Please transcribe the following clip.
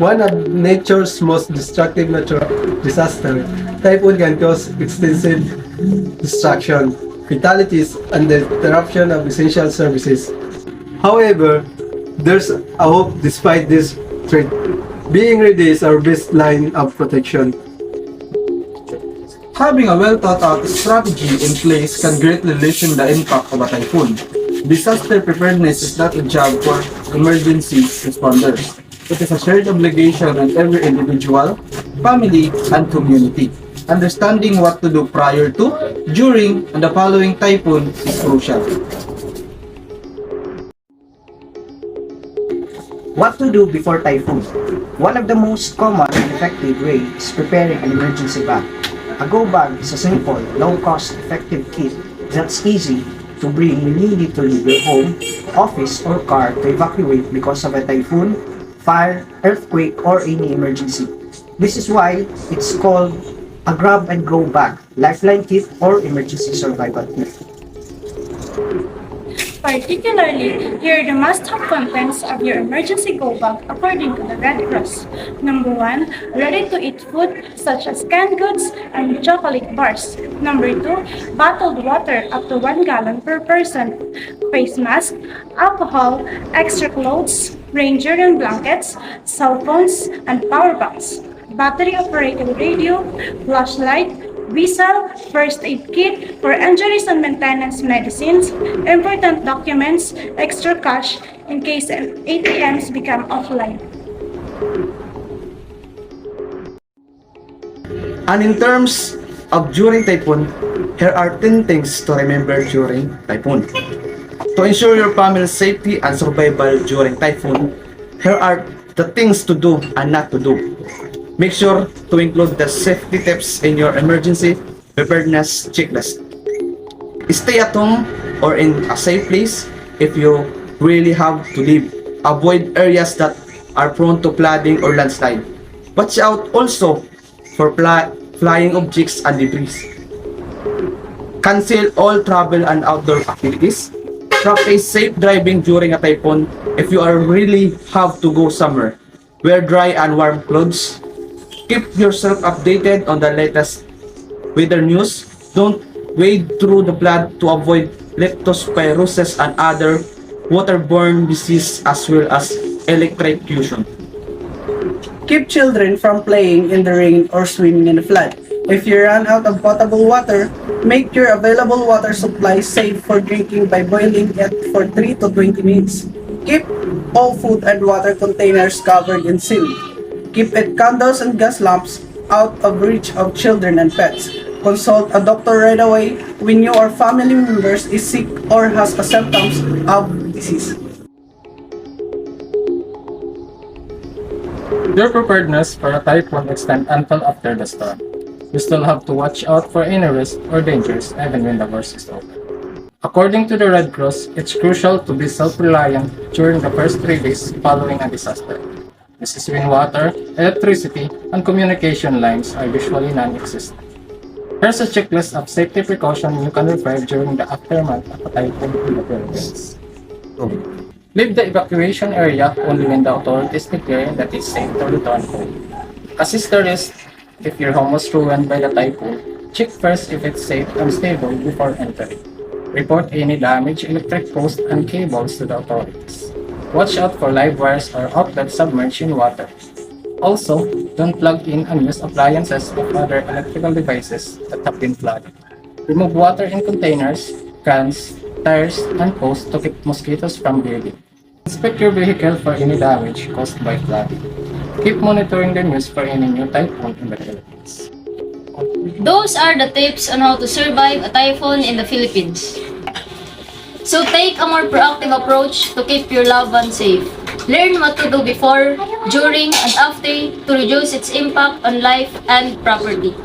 One of nature's most destructive natural disaster, typhoon can cause extensive destruction, fatalities, and the interruption of essential services. However, there's a hope despite this threat. Being ready is our best line of protection. Having a well-thought-out strategy in place can greatly lessen the impact of a typhoon. Disaster preparedness is not a job for emergency responders. It is a shared obligation on every individual, family, and community. Understanding what to do prior to, during, and the following typhoon is crucial. What to do before typhoon? One of the most common and effective ways is preparing an emergency bag. A go bag is a simple, low-cost, effective kit that's easy to bring when you need to leave your home, office, or car to evacuate because of a typhoon, fire, earthquake, or any emergency. This is why it's called a grab-and-go bag, lifeline kit, or emergency survival kit. Particularly, here are the must-have contents of your emergency go bag according to the Red Cross. Number 1, ready-to-eat food such as canned goods and chocolate bars. Number 2, bottled water up to 1 gallon per person. Face mask, alcohol, extra clothes, ranger and blankets, cell phones, and power banks. Battery-operated radio, flashlight, whistle, first aid kit for injuries and maintenance medicines, important documents, extra cash in case ATMs become offline. And in terms of during typhoon, here are 10 things to remember during typhoon. To ensure your family's safety and survival during typhoon, here are the things to do and not to do. Make sure to include the safety tips in your emergency preparedness checklist. Stay at home or in a safe place if you really have to leave. Avoid areas that are prone to flooding or landslide. Watch out also for flying objects and debris. Cancel all travel and outdoor activities. Practice safe driving during a typhoon if you really have to go somewhere. Wear dry and warm clothes. Keep yourself updated on the latest weather news. Don't wade through the flood to avoid leptospirosis and other waterborne disease as well as electrocution. Keep children from playing in the rain or swimming in the flood. If you run out of potable water, make your available water supply safe for drinking by boiling it for 3 to 20 minutes. Keep all food and water containers covered and sealed. Keep candles and gas lamps out of reach of children and pets. Consult a doctor right away when your family members is sick or has symptoms of disease. Your preparedness for a typhoon extends until after the storm. You still have to watch out for any risks or dangers even when the worst is over. According to the Red Cross, it's crucial to be self-reliant during the first 3 days following a disaster. This is when water, electricity, and communication lines are usually non-existent. Here's a checklist of safety precautions you can refer during the aftermath of a typhoon in the Philippines. Leave the evacuation area only when the authorities declare that it's safe to return home. Assess the risk if your home was ruined by the typhoon. Check first if it's safe and stable before entering. Report any damaged electric posts and cables to the authorities. Watch out for live wires or outlets submerged in water. Also, don't plug in unused appliances or other electrical devices that have been flooded. Remove water in containers, cans, tires, and posts to keep mosquitoes from breeding. Inspect your vehicle for any damage caused by flooding. Keep monitoring the news for any new typhoon in the Philippines. Those are the tips on how to survive a typhoon in the Philippines. So take a more proactive approach to keep your loved ones safe. Learn what to do before, during, and after to reduce its impact on life and property.